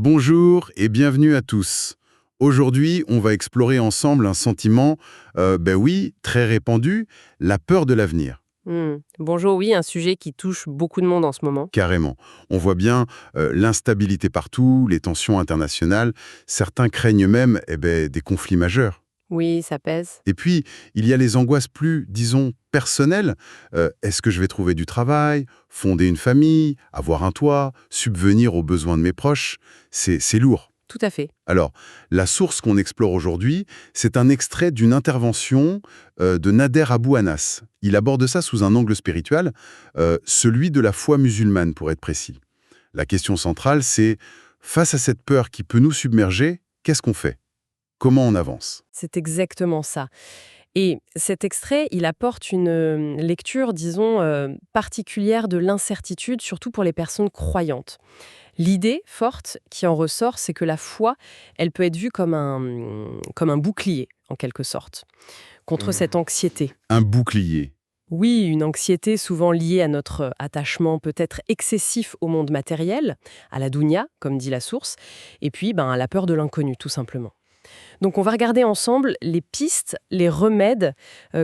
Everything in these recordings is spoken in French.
Bonjour et bienvenue à tous. Aujourd'hui, on va explorer ensemble un sentiment, oui, très répandu, la peur de l'avenir. Bonjour, oui, un sujet qui touche beaucoup de monde en ce moment. Carrément. On voit bien l'instabilité partout, les tensions internationales. Certains craignent même des conflits majeurs. Oui, ça pèse. Et puis, il y a les angoisses plus, disons, personnelles. Est-ce que je vais trouver du travail, fonder une famille, avoir un toit, subvenir aux besoins de mes proches? C'est lourd. Tout à fait. Alors, la source qu'on explore aujourd'hui, c'est un extrait d'une intervention de Nader Abou Anas. Il aborde ça sous un angle spirituel, celui de la foi musulmane pour être précis. La question centrale, c'est, face à cette peur qui peut nous submerger, qu'est-ce qu'on fait? Comment on avance? C'est exactement ça. Et cet extrait, il apporte une lecture, disons, particulière de l'incertitude, surtout pour les personnes croyantes. L'idée forte qui en ressort, c'est que la foi, elle peut être vue comme un bouclier, en quelque sorte, contre cette anxiété. Un bouclier. Oui, une anxiété souvent liée à notre attachement peut-être excessif au monde matériel, à la dounia, comme dit la source, et puis à la peur de l'inconnu, tout simplement. Donc on va regarder ensemble les pistes, les remèdes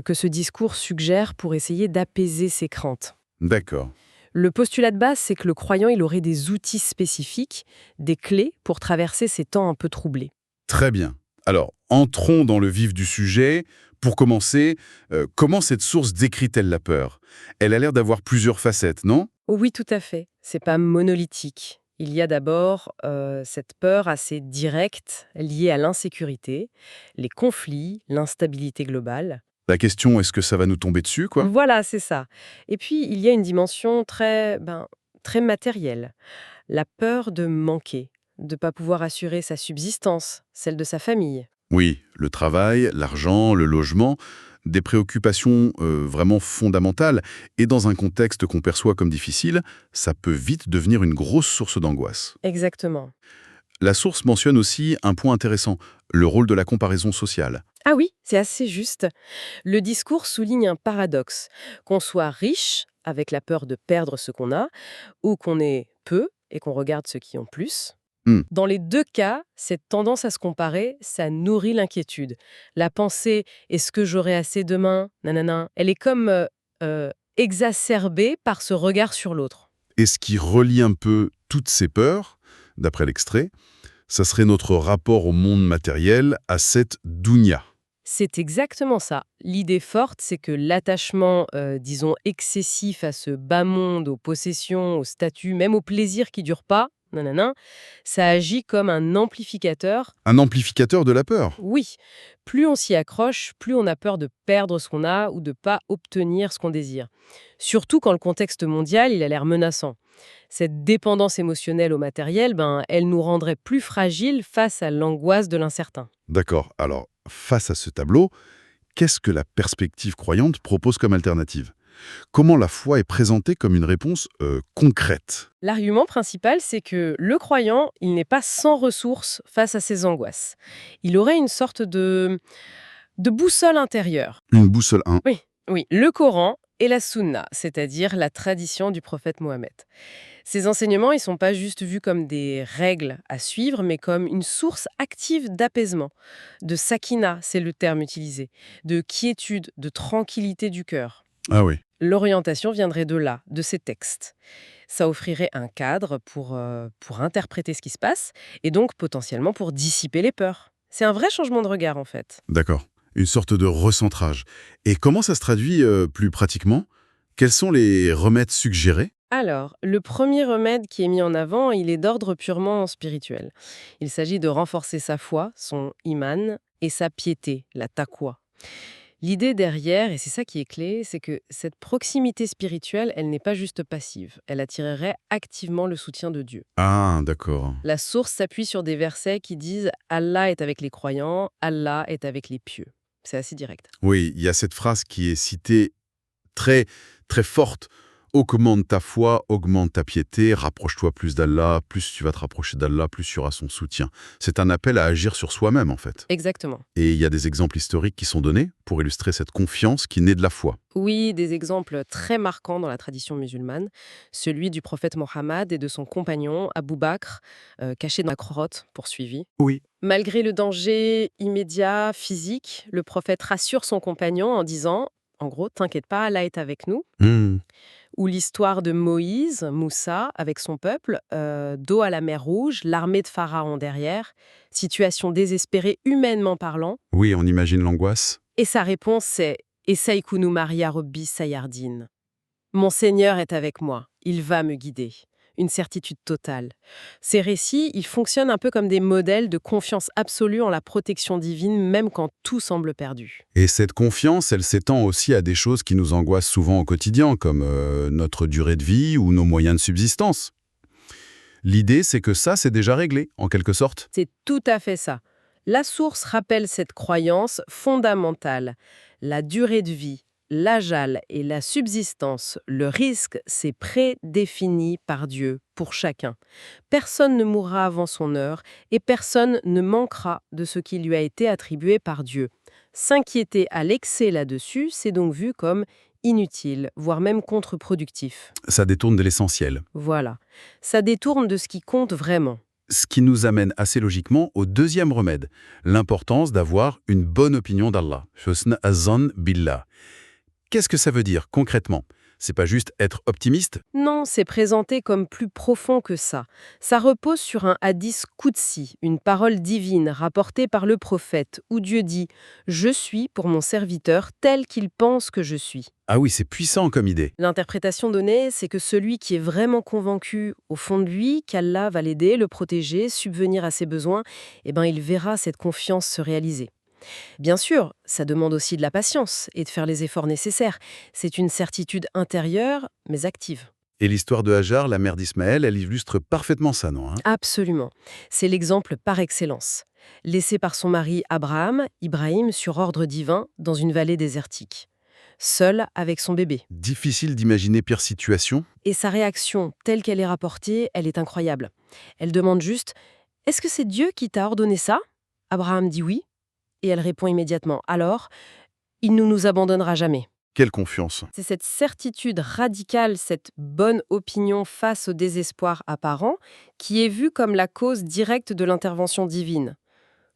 que ce discours suggère pour essayer d'apaiser ces craintes. D'accord. Le postulat de base, c'est que le croyant, il aurait des outils spécifiques, des clés pour traverser ces temps un peu troublés. Très bien. Alors, entrons dans le vif du sujet. Pour commencer, comment cette source décrit-elle la peur? Elle a l'air d'avoir plusieurs facettes, non? Oui, tout à fait. C'est pas monolithique. Il y a d'abord cette peur assez directe liée à l'insécurité, les conflits, l'instabilité globale. La question, est-ce que ça va nous tomber dessus, quoi? Voilà, c'est ça. Et puis, il y a une dimension très matérielle. La peur de manquer, de ne pas pouvoir assurer sa subsistance, celle de sa famille. Oui, le travail, l'argent, le logement, des préoccupations vraiment fondamentales, et dans un contexte qu'on perçoit comme difficile, ça peut vite devenir une grosse source d'angoisse. Exactement. La source mentionne aussi un point intéressant, le rôle de la comparaison sociale. Ah oui, c'est assez juste. Le discours souligne un paradoxe. Qu'on soit riche, avec la peur de perdre ce qu'on a, ou qu'on ait peu et qu'on regarde ceux qui ont plus. Hmm, Dans les deux cas, cette tendance à se comparer, ça nourrit l'inquiétude. La pensée «est-ce que j'aurai assez demain?» nanana, elle est comme exacerbée par ce regard sur l'autre. Et ce qui relie un peu toutes ces peurs, d'après l'extrait, ça serait notre rapport au monde matériel, à cette dounia. C'est exactement ça. L'idée forte, c'est que l'attachement, disons, excessif à ce bas monde, aux possessions, au statut, même au plaisir qui dure pas, nanana, ça agit comme un amplificateur. Un amplificateur de la peur. Oui, plus on s'y accroche, plus on a peur de perdre ce qu'on a ou de pas obtenir ce qu'on désire. Surtout quand le contexte mondial, il a l'air menaçant. Cette dépendance émotionnelle au matériel, elle nous rendrait plus fragiles face à l'angoisse de l'incertain. D'accord, alors, face à ce tableau, qu'est-ce que la perspective croyante propose comme alternative? Comment la foi est présentée comme une réponse concrète? L'argument principal, c'est que le croyant, il n'est pas sans ressources face à ses angoisses. Il aurait une sorte de boussole intérieure. Une boussole 1. Oui, oui, le Coran et la Sunna, c'est-à-dire la tradition du prophète Mohammed. Ces enseignements, ils ne sont pas juste vus comme des règles à suivre, mais comme une source active d'apaisement, de sakina, c'est le terme utilisé, de quiétude, de tranquillité du cœur. Ah oui. L'orientation viendrait de là, de ces textes. Ça offrirait un cadre pour interpréter ce qui se passe et donc potentiellement pour dissiper les peurs. C'est un vrai changement de regard en fait. D'accord. Une sorte de recentrage. Et comment ça se traduit plus pratiquement? Quels sont les remèdes suggérés? Alors, le premier remède qui est mis en avant, il est d'ordre purement spirituel. Il s'agit de renforcer sa foi, son iman, et sa piété, la taqwa. L'idée derrière, et c'est ça qui est clé, c'est que cette proximité spirituelle, elle n'est pas juste passive. Elle attirerait activement le soutien de Dieu. Ah, d'accord. La source s'appuie sur des versets qui disent Allah est avec les croyants, Allah est avec les pieux. C'est assez direct. Oui, il y a cette phrase qui est citée très, très forte. Augmente ta foi, augmente ta piété, rapproche-toi plus d'Allah, plus tu vas te rapprocher d'Allah, plus tu auras son soutien. C'est un appel à agir sur soi-même, en fait. Exactement. Et il y a des exemples historiques qui sont donnés pour illustrer cette confiance qui naît de la foi. Oui, des exemples très marquants dans la tradition musulmane, celui du prophète Mohammed et de son compagnon Abu Bakr, caché dans la grotte, poursuivi. Oui. Malgré le danger immédiat, physique, le prophète rassure son compagnon en disant, en gros, t'inquiète pas, Allah est avec nous. Hmm. Ou l'histoire de Moïse, Moussa, avec son peuple, dos à la mer Rouge, l'armée de Pharaon derrière, situation désespérée humainement parlant. Oui, on imagine l'angoisse. Et sa réponse, c'est Essaïkounou Maria Robbi Sayardine. Mon Seigneur est avec moi, il va me guider. Une certitude totale. Ces récits, ils fonctionnent un peu comme des modèles de confiance absolue en la protection divine, même quand tout semble perdu. Et cette confiance, elle s'étend aussi à des choses qui nous angoissent souvent au quotidien, comme notre durée de vie ou nos moyens de subsistance. L'idée, c'est que ça, c'est déjà réglé, en quelque sorte. C'est tout à fait ça. La source rappelle cette croyance fondamentale. La durée de vie, l'ajal et la subsistance, le risque, c'est prédéfini par Dieu pour chacun. Personne ne mourra avant son heure et personne ne manquera de ce qui lui a été attribué par Dieu. S'inquiéter à l'excès là-dessus, c'est donc vu comme inutile, voire même contre-productif. Ça détourne de l'essentiel. Voilà. Ça détourne de ce qui compte vraiment. Ce qui nous amène assez logiquement au deuxième remède, l'importance d'avoir une bonne opinion d'Allah. Husn az-zann billah. Qu'est-ce que ça veut dire concrètement? C'est pas juste être optimiste? Non, c'est présenté comme plus profond que ça. Ça repose sur un hadith qudsi, une parole divine rapportée par le prophète, où Dieu dit « Je suis pour mon serviteur tel qu'il pense que je suis ». Ah oui, c'est puissant comme idée. L'interprétation donnée, c'est que celui qui est vraiment convaincu au fond de lui qu'Allah va l'aider, le protéger, subvenir à ses besoins, eh ben, il verra cette confiance se réaliser. Bien sûr, ça demande aussi de la patience et de faire les efforts nécessaires. C'est une certitude intérieure, mais active. Et l'histoire de Hajar, la mère d'Ismaël, elle illustre parfaitement ça, non? Absolument. C'est l'exemple par excellence. Laissé par son mari Abraham, Ibrahim, sur ordre divin, dans une vallée désertique. Seul avec son bébé. Difficile d'imaginer pire situation? Et sa réaction, telle qu'elle est rapportée, elle est incroyable. Elle demande juste « Est-ce que c'est Dieu qui t'a ordonné ça ?» Abraham dit oui. Et elle répond immédiatement « Alors, il ne nous abandonnera jamais. » Quelle confiance! C'est cette certitude radicale, cette bonne opinion face au désespoir apparent, qui est vue comme la cause directe de l'intervention divine.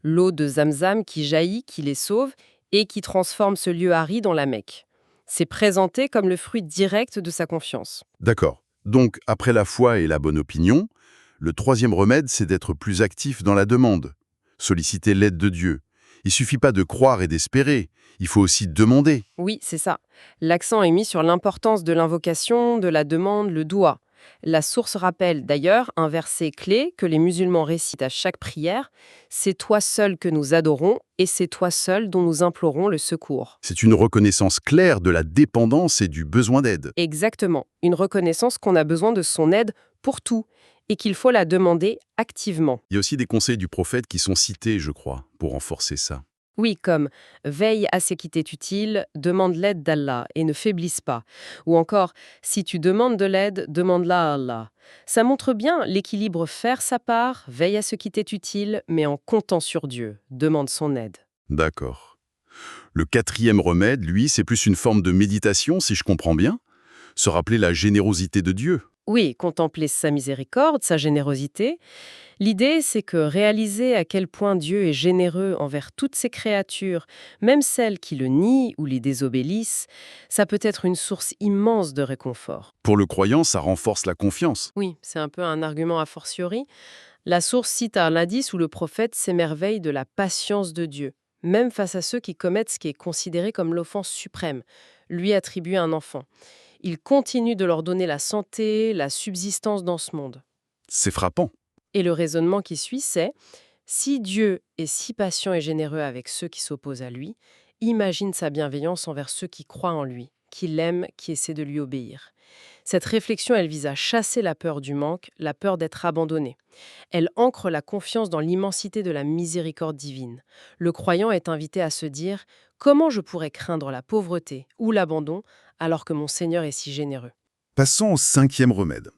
L'eau de Zamzam qui jaillit, qui les sauve et qui transforme ce lieu aride en la Mecque. C'est présenté comme le fruit direct de sa confiance. D'accord. Donc, après la foi et la bonne opinion, le troisième remède, c'est d'être plus actif dans la demande. Solliciter l'aide de Dieu. Il suffit pas de croire et d'espérer, il faut aussi demander. Oui, c'est ça. L'accent est mis sur l'importance de l'invocation, de la demande, le doua. La source rappelle d'ailleurs un verset clé que les musulmans récitent à chaque prière. C'est toi seul que nous adorons et c'est toi seul dont nous implorons le secours. C'est une reconnaissance claire de la dépendance et du besoin d'aide. Exactement. Une reconnaissance qu'on a besoin de son aide pour tout et qu'il faut la demander activement. Il y a aussi des conseils du prophète qui sont cités, je crois, pour renforcer ça. Oui, comme veille à ce qui t'est utile, demande l'aide d'Allah et ne faiblisse pas. Ou encore, si tu demandes de l'aide, demande-la à Allah. Ça montre bien l'équilibre faire sa part, veille à ce qui t'est utile, mais en comptant sur Dieu, demande son aide. D'accord. Le quatrième remède, lui, c'est plus une forme de méditation, si je comprends bien. Se rappeler la générosité de Dieu. Oui, contempler sa miséricorde, sa générosité. L'idée, c'est que réaliser à quel point Dieu est généreux envers toutes ses créatures, même celles qui le nient ou les désobéissent, ça peut être une source immense de réconfort. Pour le croyant, ça renforce la confiance. Oui, c'est un peu un argument a fortiori. La source cite un hadith où le prophète s'émerveille de la patience de Dieu, même face à ceux qui commettent ce qui est considéré comme l'offense suprême, lui attribuer un enfant. Il continue de leur donner la santé, la subsistance dans ce monde. C'est frappant. Et le raisonnement qui suit, c'est si Dieu est si patient et généreux avec ceux qui s'opposent à lui, imagine sa bienveillance envers ceux qui croient en lui, qui l'aiment, qui essaient de lui obéir. Cette réflexion, elle vise à chasser la peur du manque, la peur d'être abandonné. Elle ancre la confiance dans l'immensité de la miséricorde divine. Le croyant est invité à se dire « Comment je pourrais craindre la pauvreté ou l'abandon alors que mon Seigneur est si généreux ?» Passons au 5e remède,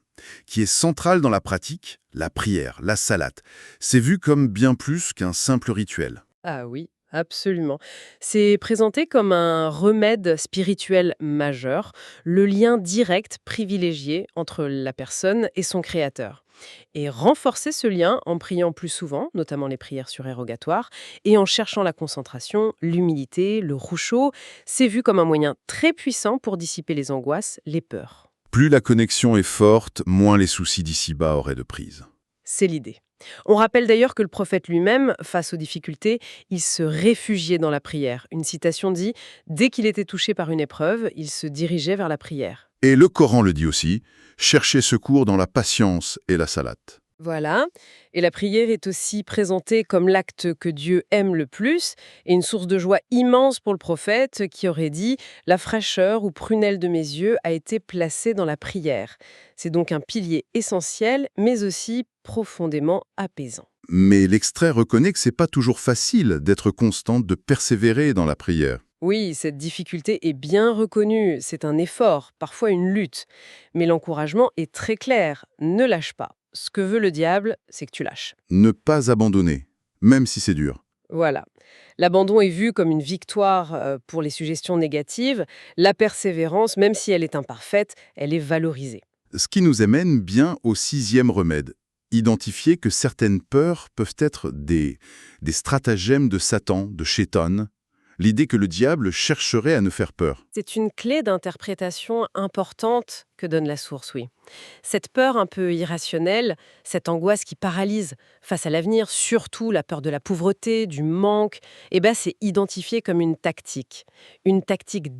qui est central dans la pratique, la prière, la salate. C'est vu comme bien plus qu'un simple rituel. Ah oui, absolument. C'est présenté comme un remède spirituel majeur, le lien direct privilégié entre la personne et son créateur. Et renforcer ce lien en priant plus souvent, notamment les prières surérogatoires, et en cherchant la concentration, l'humilité, le chaud, c'est vu comme un moyen très puissant pour dissiper les angoisses, les peurs. Plus la connexion est forte, moins les soucis d'ici-bas auraient de prise. C'est l'idée. On rappelle d'ailleurs que le prophète lui-même, face aux difficultés, il se réfugiait dans la prière. Une citation dit: dès qu'il était touché par une épreuve, il se dirigeait vers la prière. Et le Coran le dit aussi, cherchez secours dans la patience et la salate. Voilà. Et la prière est aussi présentée comme l'acte que Dieu aime le plus et une source de joie immense pour le prophète qui aurait dit: la fraîcheur ou prunelle de mes yeux a été placée dans la prière. C'est donc un pilier essentiel, mais aussi profondément apaisant. Mais l'extrait reconnaît que c'est pas toujours facile d'être constante, de persévérer dans la prière. Oui, cette difficulté est bien reconnue, c'est un effort, parfois une lutte. Mais l'encouragement est très clair: ne lâche pas. Ce que veut le diable, c'est que tu lâches. Ne pas abandonner, même si c'est dur. Voilà. L'abandon est vu comme une victoire pour les suggestions négatives. La persévérance, même si elle est imparfaite, elle est valorisée. Ce qui nous amène bien au 6e remède. Identifier que certaines peurs peuvent être des stratagèmes de Satan, de Shétan. L'idée que le diable chercherait à nous faire peur. C'est une clé d'interprétation importante que donne la source, oui. Cette peur un peu irrationnelle, cette angoisse qui paralyse face à l'avenir, surtout la peur de la pauvreté, du manque, c'est identifié comme une tactique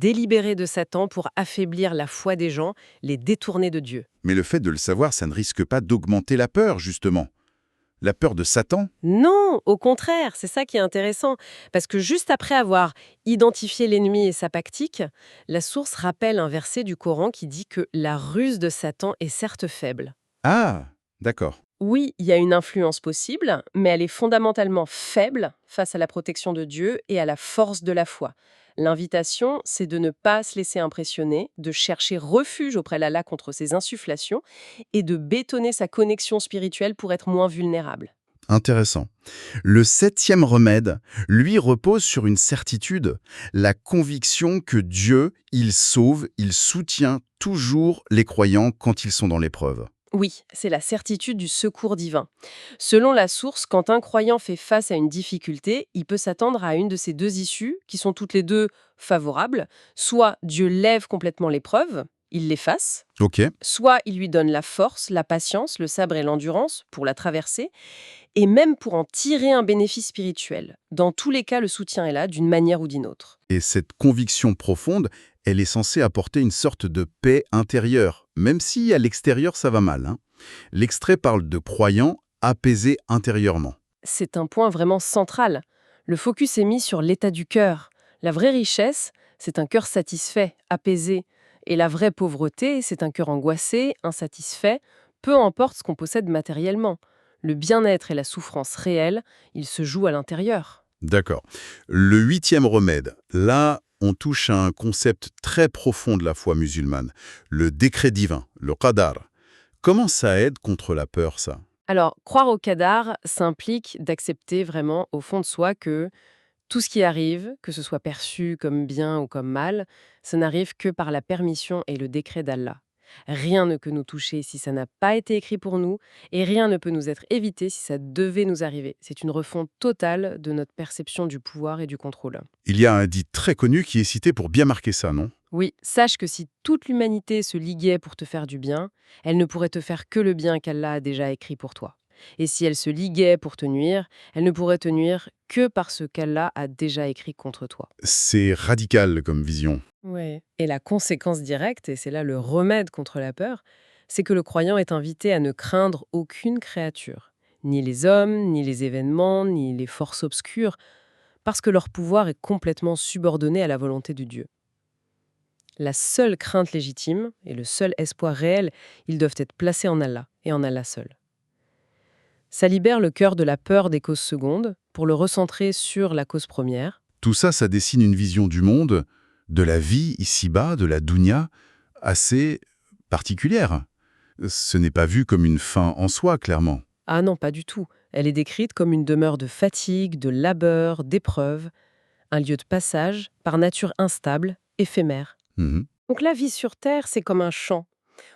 délibérée de Satan pour affaiblir la foi des gens, les détourner de Dieu. Mais le fait de le savoir, ça ne risque pas d'augmenter la peur, justement. La peur de Satan. Non, au contraire, c'est ça qui est intéressant. Parce que juste après avoir identifié l'ennemi et sa tactique, la source rappelle un verset du Coran qui dit que la ruse de Satan est certes faible. Ah, d'accord. Oui, il y a une influence possible, mais elle est fondamentalement faible face à la protection de Dieu et à la force de la foi. L'invitation, c'est de ne pas se laisser impressionner, de chercher refuge auprès d'Allah contre ses insufflations et de bétonner sa connexion spirituelle pour être moins vulnérable. Intéressant. Le 7e remède, lui, repose sur une certitude, la conviction que Dieu, il sauve, il soutient toujours les croyants quand ils sont dans l'épreuve. Oui, c'est la certitude du secours divin. Selon la source, quand un croyant fait face à une difficulté, il peut s'attendre à une de ces deux issues, qui sont toutes les deux favorables. Soit Dieu lève complètement l'épreuve, il l'efface, Ok. soit il lui donne la force, la patience, le sabre et l'endurance pour la traverser, et même pour en tirer un bénéfice spirituel. Dans tous les cas, le soutien est là, d'une manière ou d'une autre. Et cette conviction profonde, elle est censée apporter une sorte de paix intérieure, même si à l'extérieur ça va mal, hein. L'extrait parle de croyants apaisés intérieurement. C'est un point vraiment central. Le focus est mis sur l'état du cœur. La vraie richesse, c'est un cœur satisfait, apaisé. Et la vraie pauvreté, c'est un cœur angoissé, insatisfait, peu importe ce qu'on possède matériellement. Le bien-être et la souffrance réelle, ils se jouent à l'intérieur. D'accord. Le 8e remède, là, on touche à un concept très profond de la foi musulmane, le décret divin, le qadar. Comment ça aide contre la peur, ça? Alors, croire au qadar, ça implique d'accepter vraiment au fond de soi que tout ce qui arrive, que ce soit perçu comme bien ou comme mal, ça n'arrive que par la permission et le décret d'Allah. Rien ne peut nous toucher si ça n'a pas été écrit pour nous, et rien ne peut nous être évité si ça devait nous arriver. C'est une refonte totale de notre perception du pouvoir et du contrôle. Il y a un dit très connu qui est cité pour bien marquer ça, non? Oui, sache que si toute l'humanité se liguait pour te faire du bien, elle ne pourrait te faire que le bien qu'Allah a déjà écrit pour toi. Et si elle se liguait pour te nuire, elle ne pourrait te nuire que parce qu'Allah a déjà écrit contre toi. C'est radical comme vision. Ouais. Et la conséquence directe, et c'est là le remède contre la peur, c'est que le croyant est invité à ne craindre aucune créature, ni les hommes, ni les événements, ni les forces obscures, parce que leur pouvoir est complètement subordonné à la volonté de Dieu. La seule crainte légitime et le seul espoir réel, ils doivent être placés en Allah et en Allah seul. Ça libère le cœur de la peur des causes secondes pour le recentrer sur la cause première. Tout ça, ça dessine une vision du monde, de la vie ici-bas, de la dunya, assez Particulière. Ce n'est pas vu comme une fin en soi, clairement. Ah non, pas du tout. Elle est décrite comme une demeure de fatigue, de labeur, d'épreuve, un lieu de passage, par nature instable, éphémère. Mhm. Donc la vie sur Terre, c'est comme un champ.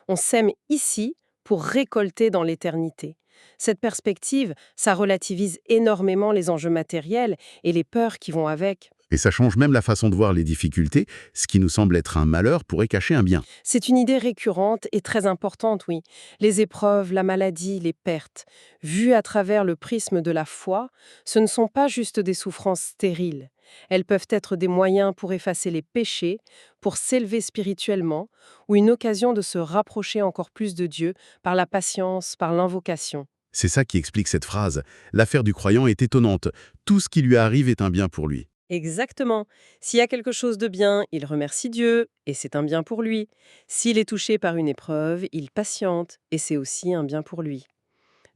On sème ici pour récolter dans l'éternité. Cette perspective, ça relativise énormément les enjeux matériels et les peurs qui vont avec. Et ça change même la façon de voir les difficultés. Ce qui nous semble être un malheur pourrait cacher un bien. C'est une idée récurrente et très importante, oui. Les épreuves, la maladie, les pertes, vues à travers le prisme de la foi, ce ne sont pas juste des souffrances stériles. Elles peuvent être des moyens pour effacer les péchés, pour s'élever spirituellement, ou une occasion de se rapprocher encore plus de Dieu par la patience, par l'invocation. C'est ça qui explique cette phrase. L'affaire du croyant est étonnante. Tout ce qui lui arrive est un bien pour lui. Exactement. S'il y a quelque chose de bien, il remercie Dieu, et c'est un bien pour lui. S'il est touché par une épreuve, il patiente, et c'est aussi un bien pour lui.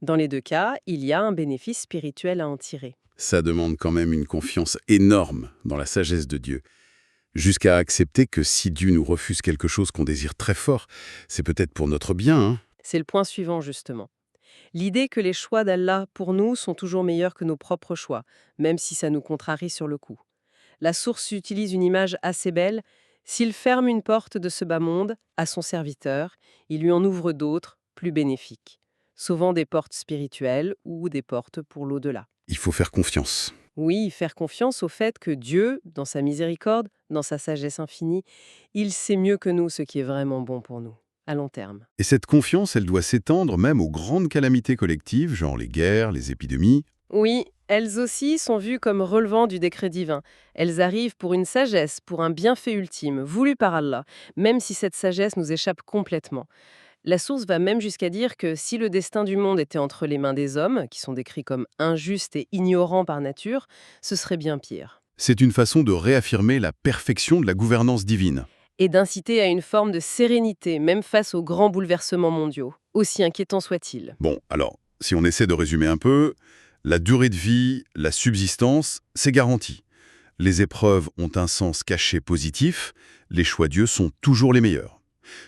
Dans les deux cas, il y a un bénéfice spirituel à en tirer. Ça demande quand même une confiance énorme dans la sagesse de Dieu. Jusqu'à accepter que si Dieu nous refuse quelque chose qu'on désire très fort, c'est peut-être pour notre bien, hein. C'est le point suivant, justement. L'idée que les choix d'Allah pour nous sont toujours meilleurs que nos propres choix, même si ça nous contrarie sur le coup. La source utilise une image assez belle. S'il ferme une porte de ce bas monde à son serviteur, il lui en ouvre d'autres, plus bénéfiques, sauvant des portes spirituelles ou des portes pour l'au-delà. Il faut faire confiance. Oui, faire confiance au fait que Dieu, dans sa miséricorde, dans sa sagesse infinie, il sait mieux que nous ce qui est vraiment bon pour nous, à long terme. Et cette confiance, elle doit s'étendre même aux grandes calamités collectives, genre les guerres, les épidémies. Oui, elles aussi sont vues comme relevant du décret divin. Elles arrivent pour une sagesse, pour un bienfait ultime, voulu par Allah, même si cette sagesse nous échappe complètement. La source va même jusqu'à dire que si le destin du monde était entre les mains des hommes, qui sont décrits comme injustes et ignorants par nature, ce serait bien pire. C'est une façon de réaffirmer la perfection de la gouvernance divine. Et d'inciter à une forme de sérénité, même face aux grands bouleversements mondiaux, aussi inquiétants soient-ils. Bon, alors, si on essaie de résumer un peu, la durée de vie, la subsistance, c'est garanti. Les épreuves ont un sens caché positif, les choix de Dieu sont toujours les meilleurs.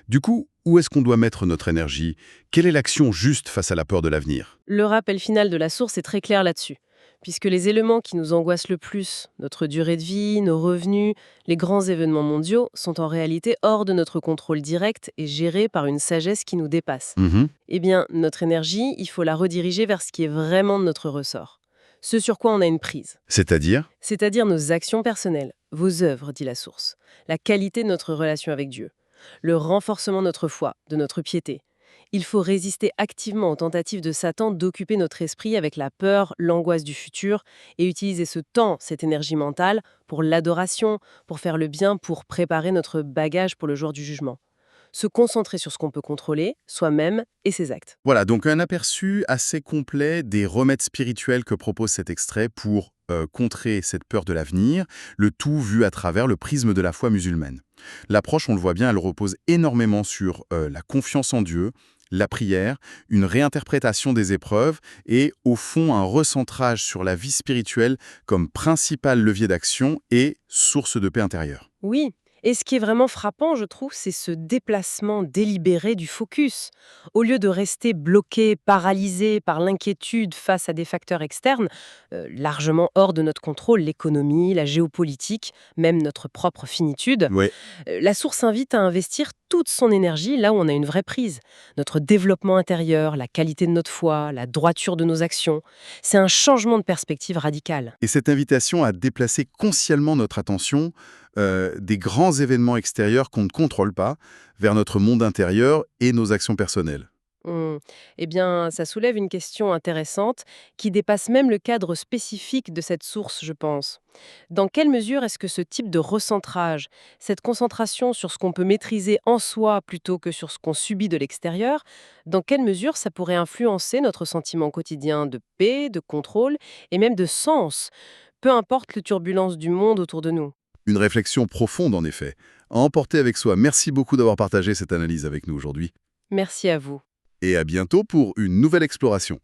Du coup, où est-ce qu'on doit mettre notre énergie? Quelle est l'action juste face à la peur de l'avenir? Le rappel final de la source est très clair là-dessus, puisque les éléments qui nous angoissent le plus, notre durée de vie, nos revenus, les grands événements mondiaux, sont en réalité hors de notre contrôle direct et gérés par une sagesse qui nous dépasse. Mhm. Eh bien, notre énergie, il faut la rediriger vers ce qui est vraiment de notre ressort. Ce sur quoi on a une prise. C'est-à-dire? C'est-à-dire nos actions personnelles, vos œuvres, dit la source, la qualité de notre relation avec Dieu, le renforcement de notre foi, de notre piété. Il faut résister activement aux tentatives de Satan d'occuper notre esprit avec la peur, l'angoisse du futur, et utiliser ce temps, cette énergie mentale, pour l'adoration, pour faire le bien, pour préparer notre bagage pour le jour du jugement. Se concentrer sur ce qu'on peut contrôler, soi-même et ses actes. Voilà, donc un aperçu assez complet des remèdes spirituels que propose cet extrait pour contrer cette peur de l'avenir, le tout vu à travers le prisme de la foi musulmane. L'approche, on le voit bien, elle repose énormément sur la confiance en Dieu, la prière, une réinterprétation des épreuves et, au fond, un recentrage sur la vie spirituelle comme principal levier d'action et source de paix intérieure. Oui, et ce qui est vraiment frappant, je trouve, c'est ce déplacement délibéré du focus. Au lieu de rester bloqué, paralysé par l'inquiétude face à des facteurs externes, largement hors de notre contrôle, l'économie, la géopolitique, même notre propre finitude, Ouais. la source invite à investir toute son énergie là où on a une vraie prise. Notre développement intérieur, la qualité de notre foi, la droiture de nos actions. C'est un changement de perspective radical. Et cette invitation à déplacer consciemment notre attention des grands événements extérieurs qu'on ne contrôle pas vers notre monde intérieur et nos actions personnelles. Hmm. Eh bien, ça soulève une question intéressante qui dépasse même le cadre spécifique de cette source, je pense. Dans quelle mesure est-ce que ce type de recentrage, cette concentration sur ce qu'on peut maîtriser en soi plutôt que sur ce qu'on subit de l'extérieur, dans quelle mesure ça pourrait influencer notre sentiment quotidien de paix, de contrôle et même de sens, peu importe les turbulences du monde autour de nous? Une réflexion profonde, en effet, à emporter avec soi. Merci beaucoup d'avoir partagé cette analyse avec nous aujourd'hui. Merci à vous. Et à bientôt pour une nouvelle exploration.